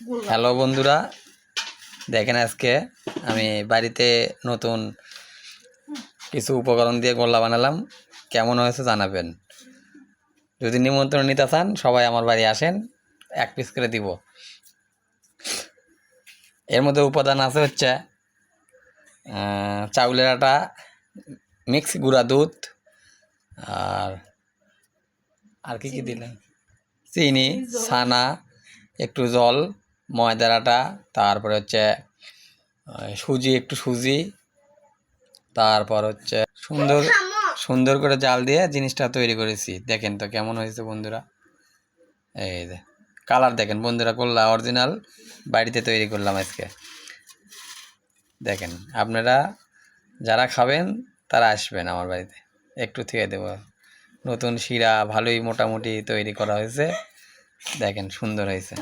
Hello বন্ধুরা, দেখেন আজকে আমি বাড়িতে নতুন কিছু উপকরণ দিয়ে গোল্লা বানালাম। কেমন হয়েছে জানাবেন। যদি নিমন্ত্রণ নিতে চান সবাই আমার বাড়ি আসেন, 1 পিস করে দিব। এর মধ্যে উপাদান আছে হচ্ছে চাউলের আটা, মিক্স গুঁড়া দুধ, আর আর কি দিলেন, চিনি, ছানা, একটু জল, ময়দার আটা, তারপরে হচ্ছে সুজি, একটু সুজি, তারপর হচ্ছে সুন্দর সুন্দর করে জাল দিয়ে জিনিসটা তৈরি করেছি। দেখেন তো কেমন হয়েছে বন্ধুরা। এই যে কালার দেখেন বন্ধুরা, করলা অরিজিনাল বাড়িতে তৈরি করলাম আজকে। দেখেন আপনারা যারা খাবেন তারা আসবেন আমার বাড়িতে, একটু থেকে দেবো। নতুন শিরা ভালোই মোটামুটি তৈরি করা হয়েছে, দেখেন সুন্দর হয়েছে।